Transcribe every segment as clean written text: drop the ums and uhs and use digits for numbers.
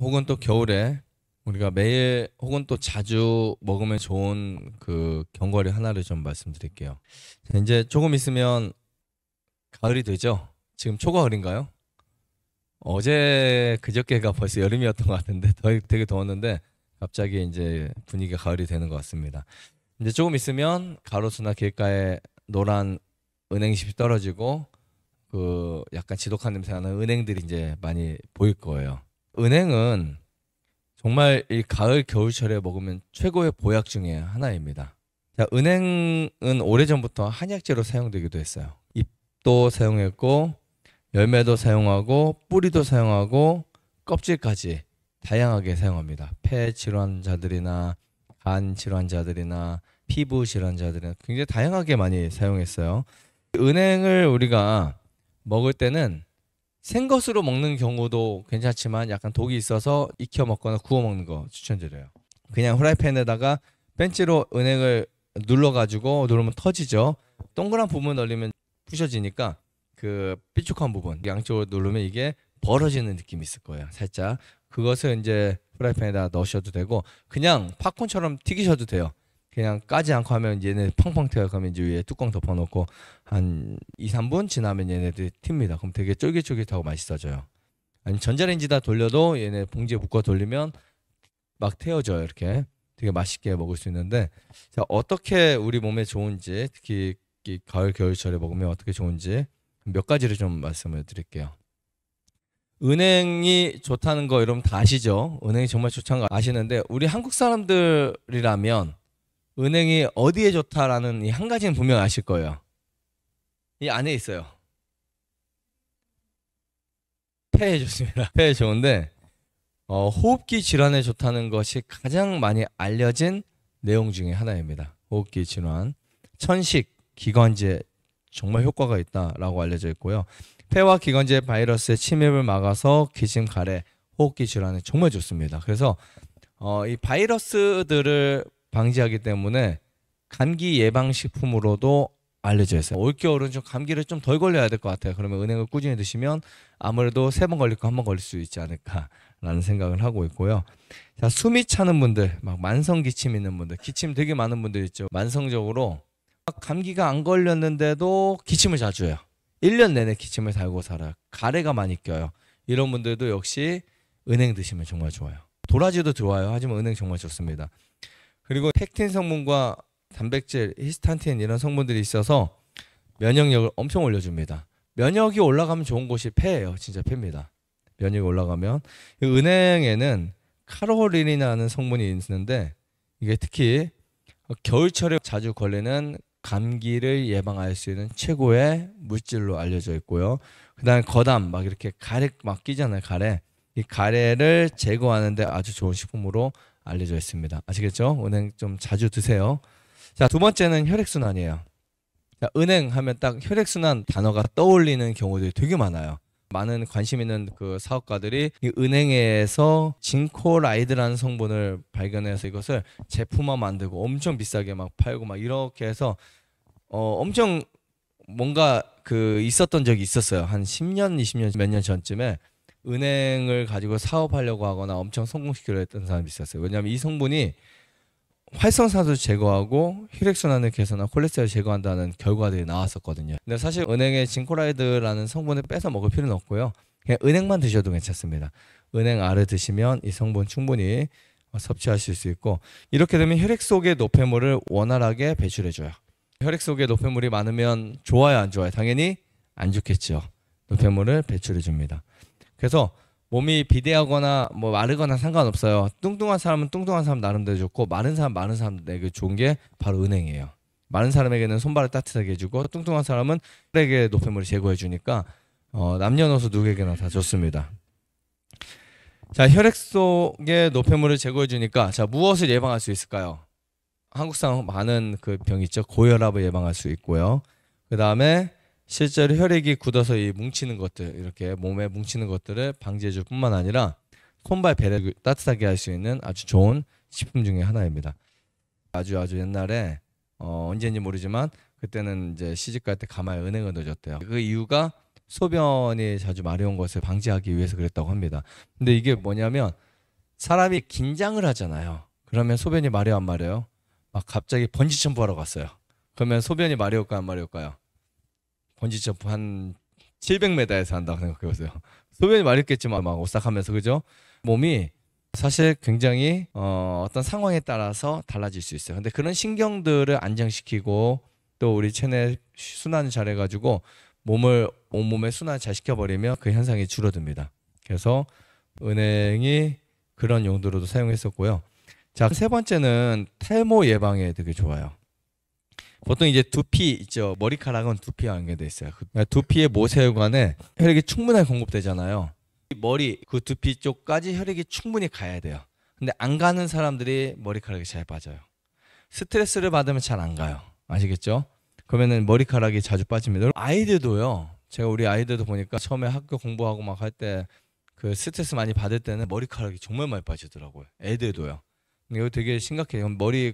혹은 또 겨울에 우리가 매일 혹은 또 자주 먹으면 좋은 그 견과류 하나를 좀 말씀드릴게요. 자, 이제 조금 있으면 가을이 되죠? 지금 초가을인가요? 어제 그저께가 벌써 여름이었던 것 같은데 되게 더웠는데 갑자기 이제 분위기가 가을이 되는 것 같습니다. 이제 조금 있으면 가로수나 길가에 노란 은행잎이 떨어지고 그 약간 지독한 냄새 나는 은행들이 이제 많이 보일 거예요. 은행은 정말 이 가을 겨울철에 먹으면 최고의 보약 중에 하나입니다. 자, 은행은 오래전부터 한약재로 사용되기도 했어요. 잎도 사용했고 열매도 사용하고 뿌리도 사용하고 껍질까지 다양하게 사용합니다. 폐 질환자들이나 간 질환자들이나 피부 질환자들이나 굉장히 다양하게 많이 사용했어요. 은행을 우리가 먹을 때는 생것으로 먹는 경우도 괜찮지만 약간 독이 있어서 익혀 먹거나 구워 먹는 거 추천드려요. 그냥 후라이팬에다가 벤치로 은행을 눌러가지고 누르면 터지죠. 동그란 부분 넣으면 부셔지니까 그 삐죽한 부분 양쪽으로 누르면 이게 벌어지는 느낌이 있을 거예요. 살짝 그것을 이제 후라이팬에다 넣으셔도 되고 그냥 팝콘처럼 튀기셔도 돼요. 그냥 까지 않고 하면 얘네 펑펑 튀어. 그러면 이제 위에 뚜껑 덮어놓고 한 2, 3분 지나면 얘네들이 튑니다. 그럼 되게 쫄깃쫄깃하고 맛있어져요. 아니 전자레인지다 돌려도 얘네 봉지에 묶어 돌리면 막 태워져요. 이렇게 되게 맛있게 먹을 수 있는데 자, 어떻게 우리 몸에 좋은지 특히 이 가을 겨울철에 먹으면 어떻게 좋은지 몇 가지를 좀 말씀을 드릴게요. 은행이 좋다는 거 여러분 다 아시죠? 은행이 정말 좋다는 거 아시는데 우리 한국 사람들이라면 은행이 어디에 좋다라는 이 한 가지는 분명 아실 거예요. 이 안에 있어요. 폐에 좋습니다. 폐에 좋은데 호흡기 질환에 좋다는 것이 가장 많이 알려진 내용 중에 하나입니다. 호흡기 질환, 천식, 기관지에 정말 효과가 있다라고 알려져 있고요. 폐와 기관지의 바이러스의 침입을 막아서 기침, 가래, 호흡기 질환에 정말 좋습니다. 그래서 이 바이러스들을 방지하기 때문에 감기 예방 식품으로도 알려져 있어요. 올겨울은 좀 감기를 좀 덜 걸려야 될 것 같아요. 그러면 은행을 꾸준히 드시면 아무래도 3번 걸릴 거 1번 걸릴 수 있지 않을까라는 생각을 하고 있고요. 자, 숨이 차는 분들, 막 만성 기침 있는 분들, 기침 되게 많은 분들 있죠. 만성적으로 감기가 안 걸렸는데도 기침을 자주 해요. 1년 내내 기침을 달고 살아요. 가래가 많이 껴요. 이런 분들도 역시 은행 드시면 정말 좋아요. 도라지도 좋아요. 하지만 은행 정말 좋습니다. 그리고 펙틴 성분과 단백질, 히스탄틴 이런 성분들이 있어서 면역력을 엄청 올려줍니다. 면역이 올라가면 좋은 곳이 폐예요. 진짜 폐입니다. 면역이 올라가면 은행에는 카로린이라는 성분이 있는데 이게 특히 겨울철에 자주 걸리는 감기를 예방할 수 있는 최고의 물질로 알려져 있고요. 그다음에 거담 막 이렇게 가래 막 끼잖아요. 가래. 이 가래를 제거하는데 아주 좋은 식품으로 알려져 있습니다. 아시겠죠? 은행 좀 자주 드세요. 자, 두 번째는 혈액순환이에요. 자, 은행 하면 딱 혈액순환 단어가 떠올리는 경우들이 되게 많아요. 많은 관심 있는 그 사업가들이 이 은행에서 징코라이드라는 성분을 발견해서 이것을 제품화 만들고 엄청 비싸게 막 팔고 막 이렇게 해서 엄청 뭔가 그 있었던 적이 있었어요. 한 10년, 20년 몇 년 전쯤에 은행을 가지고 사업하려고 하거나 엄청 성공시키려 했던 사람이 있었어요. 왜냐하면 이 성분이 활성산소를 제거하고 혈액순환을 개선하고 콜레스테롤을 제거한다는 결과들이 나왔었거든요. 근데 사실 은행에 징코라이드라는 성분을 뺏어 먹을 필요는 없고요. 그냥 은행만 드셔도 괜찮습니다. 은행 알을 드시면 이 성분 충분히 섭취하실 수 있고 이렇게 되면 혈액 속의 노폐물을 원활하게 배출해줘요. 혈액 속에 노폐물이 많으면 좋아요, 안 좋아요? 당연히 안 좋겠죠. 노폐물을 배출해줍니다. 그래서 몸이 비대하거나 뭐 마르거나 상관없어요. 뚱뚱한 사람은 뚱뚱한 사람 나름대로 좋고 마른 사람에게 좋은 게 바로 은행이에요. 마른 사람에게는 손발을 따뜻하게 해주고 뚱뚱한 사람은 혈액의 노폐물을 제거해 주니까 남녀노소 누구에게나 다 좋습니다. 자, 혈액 속의 노폐물을 제거해 주니까 자, 무엇을 예방할 수 있을까요? 한국 사람 많은 그 병 있죠. 고혈압을 예방할 수 있고요. 그 다음에 실제로 혈액이 굳어서 이 뭉치는 것들 이렇게 몸에 뭉치는 것들을 방지해줄 뿐만 아니라 손발 배를 따뜻하게 할 수 있는 아주 좋은 식품 중에 하나입니다. 아주 옛날에 언제인지 모르지만 그때는 이제 시집갈 때 가마에 은행을 넣어줬대요. 그 이유가 소변이 자주 마려운 것을 방지하기 위해서 그랬다고 합니다. 근데 이게 뭐냐면 사람이 긴장을 하잖아요. 그러면 소변이 마려워 안 마려워요? 막 갑자기 번지 점프하러 갔어요. 그러면 소변이 마려울까요 안 마려울까요? 번지 점프 한 700m에서 한다고 생각해보세요. 소변이 마렵겠지만 막 오싹하면서 그죠? 몸이 사실 굉장히 어떤 상황에 따라서 달라질 수 있어요. 근데 그런 신경들을 안정시키고 또 우리 체내 순환을 잘해가지고 온몸에 순환을 잘 시켜버리면 그 현상이 줄어듭니다. 그래서 은행이 그런 용도로도 사용했었고요. 자, 세 번째는 탈모 예방에 되게 좋아요. 보통 이제 두피 있죠. 머리카락은 두피와 연결돼 있어요. 두피의 모세혈관에 혈액이 충분하게 공급되잖아요. 머리 그 두피 쪽까지 혈액이 충분히 가야 돼요. 근데 안 가는 사람들이 머리카락이 잘 빠져요. 스트레스를 받으면 잘 안 가요. 아시겠죠? 그러면은 머리카락이 자주 빠집니다. 아이들도요. 제가 우리 아이들도 보니까 처음에 학교 공부하고 막 할 때 그 스트레스 많이 받을 때는 머리카락이 정말 많이 빠지더라고요. 애들도요. 이거 되게 심각해요. 머리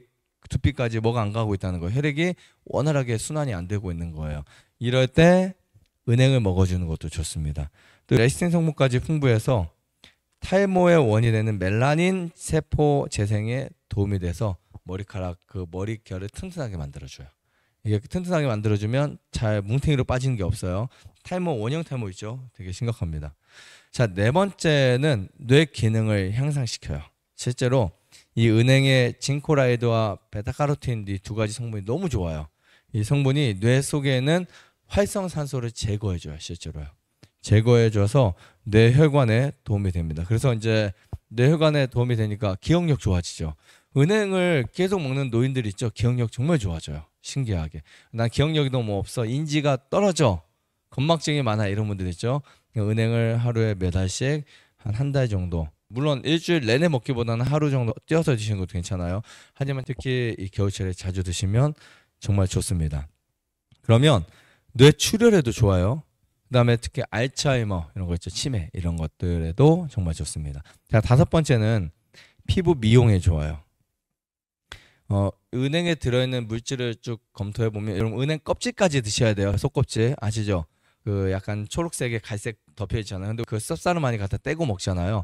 두피까지 뭐가 안 가고 있다는 거예요. 혈액이 원활하게 순환이 안 되고 있는 거예요. 이럴 때 은행을 먹어주는 것도 좋습니다. 또 레시틴 성분까지 풍부해서 탈모의 원인이 되는 멜라닌 세포 재생에 도움이 돼서 머리카락 그 머릿결을 튼튼하게 만들어줘요. 이게 튼튼하게 만들어주면 잘 뭉탱이로 빠지는 게 없어요. 탈모 원형 탈모 있죠. 되게 심각합니다. 자, 네 번째는 뇌 기능을 향상시켜요. 실제로 이 은행의 징코라이드와 베타카로틴 이 두 가지 성분이 너무 좋아요. 이 성분이 뇌 속에 있는 활성산소를 제거해줘요. 실제로요. 제거해줘서 뇌혈관에 도움이 됩니다. 그래서 이제 뇌혈관에 도움이 되니까 기억력 좋아지죠. 은행을 계속 먹는 노인들 있죠. 기억력 정말 좋아져요. 신기하게. 난 기억력이 너무 없어. 인지가 떨어져. 건망증이 많아. 이런 분들 있죠. 은행을 하루에 몇 알씩 한 달 정도. 물론 일주일 내내 먹기보다는 하루 정도 띄어서 드시는 것도 괜찮아요. 하지만 특히 이 겨울철에 자주 드시면 정말 좋습니다. 그러면 뇌 출혈에도 좋아요. 그다음에 특히 알츠하이머 이런 거 있죠. 치매 이런 것들에도 정말 좋습니다. 자, 다섯 번째는 피부 미용에 좋아요. 은행에 들어있는 물질을 쭉 검토해 보면 여러분 은행 껍질까지 드셔야 돼요. 속껍질 아시죠? 그 약간 초록색에 갈색 덮여 있잖아요. 근데 그 쌉싸름 많이 갖다 떼고 먹잖아요.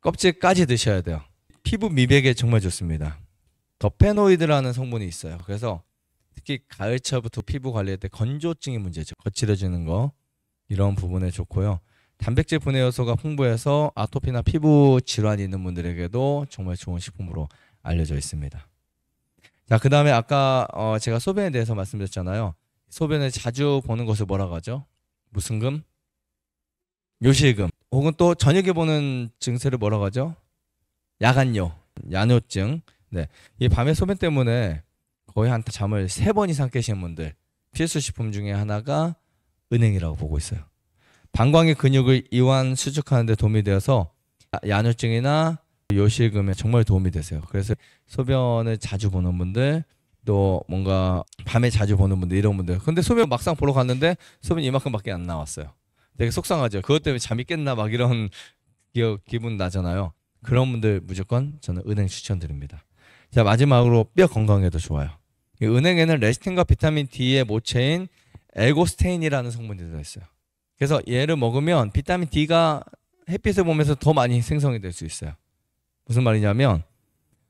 껍질까지 드셔야 돼요. 피부 미백에 정말 좋습니다. 더페노이드라는 성분이 있어요. 그래서 특히 가을철부터 피부 관리할 때 건조증이 문제죠. 거칠어지는 거 이런 부분에 좋고요. 단백질 분해 요소가 풍부해서 아토피나 피부 질환이 있는 분들에게도 정말 좋은 식품으로 알려져 있습니다. 자, 그 다음에 아까 제가 소변에 대해서 말씀드렸잖아요. 소변을 자주 보는 것을 뭐라고 하죠? 무슨 금? 요실금. 혹은 또 저녁에 보는 증세를 뭐라고 하죠? 야간요, 야뇨증. 네, 이 밤에 소변 때문에 거의 한 잠을 3번 이상 깨시는 분들 필수 식품 중에 하나가 은행이라고 보고 있어요. 방광의 근육을 이완 수축하는 데 도움이 되어서 야뇨증이나 요실금에 정말 도움이 되세요. 그래서 소변을 자주 보는 분들 또 뭔가 밤에 자주 보는 분들 이런 분들 근데 소변 막상 보러 갔는데 소변이 이만큼밖에 안 나왔어요. 되게 속상하죠. 그것 때문에 잠이 깼나 막 이런 기분 나잖아요. 그런 분들 무조건 저는 은행 추천드립니다. 자, 마지막으로 뼈 건강에도 좋아요. 이 은행에는 레시틴과 비타민 D의 모체인 엘고스테인이라는 성분이 들어있어요. 그래서 얘를 먹으면 비타민 D가 햇빛을 보면서 더 많이 생성이 될 수 있어요. 무슨 말이냐면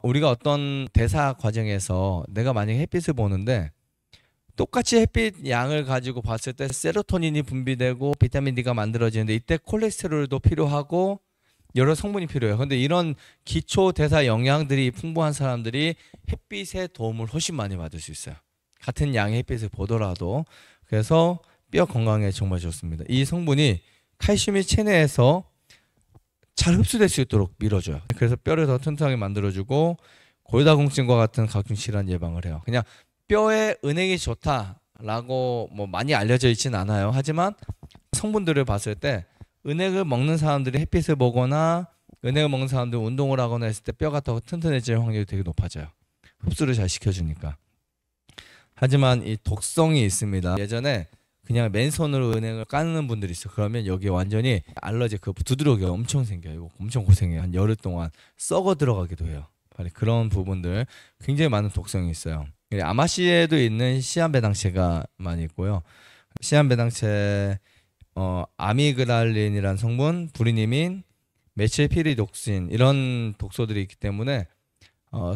우리가 어떤 대사 과정에서 내가 만약에 햇빛을 보는데 똑같이 햇빛 양을 가지고 봤을 때 세로토닌이 분비되고 비타민 D가 만들어지는데 이때 콜레스테롤도 필요하고 여러 성분이 필요해요. 근데 이런 기초 대사 영양들이 풍부한 사람들이 햇빛의 도움을 훨씬 많이 받을 수 있어요. 같은 양의 햇빛을 보더라도. 그래서 뼈 건강에 정말 좋습니다. 이 성분이 칼슘이 체내에서 잘 흡수될 수 있도록 밀어줘요. 그래서 뼈를 더 튼튼하게 만들어주고 골다공증과 같은 각종 질환 예방을 해요. 그냥 뼈에 은행이 좋다라고 뭐 많이 알려져 있진 않아요. 하지만 성분들을 봤을 때 은행을 먹는 사람들이 햇빛을 보거나 은행을 먹는 사람들이 운동을 하거나 했을 때 뼈가 더 튼튼해질 확률이 되게 높아져요. 흡수를 잘 시켜주니까. 하지만 이 독성이 있습니다. 예전에 그냥 맨손으로 은행을 까는 분들이 있어요. 그러면 여기 완전히 알러지 그 두드러기가 엄청 생겨요. 엄청 고생해요. 한 열흘 동안 썩어 들어가기도 해요. 그런 부분들 굉장히 많은 독성이 있어요. 아마씨에도 있는 시안배당체가 많이 있고요. 시안배당체 아미그달린이라는 성분, 브리니민, 메칠피리독신 이런 독소들이 있기 때문에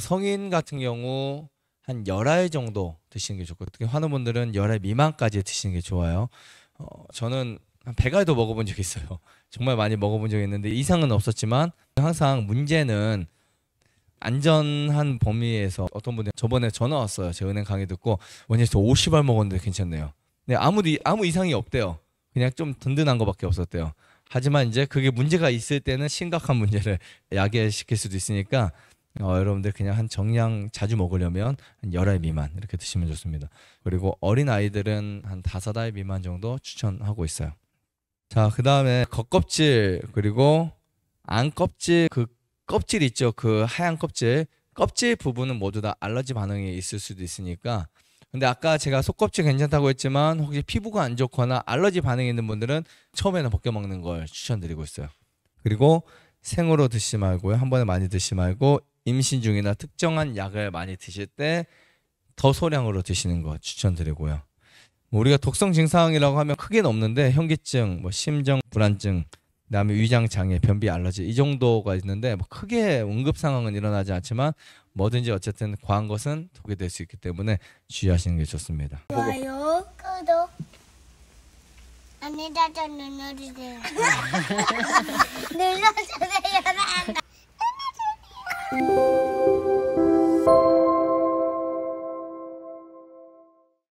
성인 같은 경우 한 열알 정도 드시는 게 좋고, 특히 환우분들은 열알 미만까지 드시는 게 좋아요. 저는 한 100알도 먹어본 적이 있어요. 정말 많이 먹어본 적이 있는데 이상은 없었지만, 항상 문제는 안전한 범위에서. 어떤 분이 저번에 전화 왔어요. 제 은행 강의 듣고, 원장님 저 50알 먹었는데 괜찮네요. 근데 아무 이상이 없대요. 그냥 좀 든든한 거밖에 없었대요. 하지만 이제 그게 문제가 있을 때는 심각한 문제를 야기시킬 수도 있으니까 여러분들 그냥 한 정량 자주 먹으려면 한 10알 미만 이렇게 드시면 좋습니다. 그리고 어린 아이들은 한 5알 미만 정도 추천하고 있어요. 자, 그 다음에 겉껍질 그리고 안껍질, 그 껍질 있죠. 그 하얀 껍질 부분은 모두 다 알러지 반응이 있을 수도 있으니까. 근데 아까 제가 속껍질 괜찮다고 했지만 혹시 피부가 안 좋거나 알러지 반응이 있는 분들은 처음에는 벗겨 먹는 걸 추천드리고 있어요. 그리고 생으로 드시지 말고요. 한 번에 많이 드시지 말고 임신 중이나 특정한 약을 많이 드실 때 더 소량으로 드시는 거 추천드리고요. 뭐 우리가 독성 증상이라고 하면 크게는 없는데 현기증, 뭐 심정 불안증, 그다음에 위장 장애, 변비 알러지 이 정도가 있는데 뭐 크게 응급 상황은 일어나지 않지만 뭐든지 어쨌든 과한 것은 독이 될 수 있기 때문에 주의하시는 게 좋습니다. 좋아요, 구독, 안내자전 눌러주세요. 눌러주세요.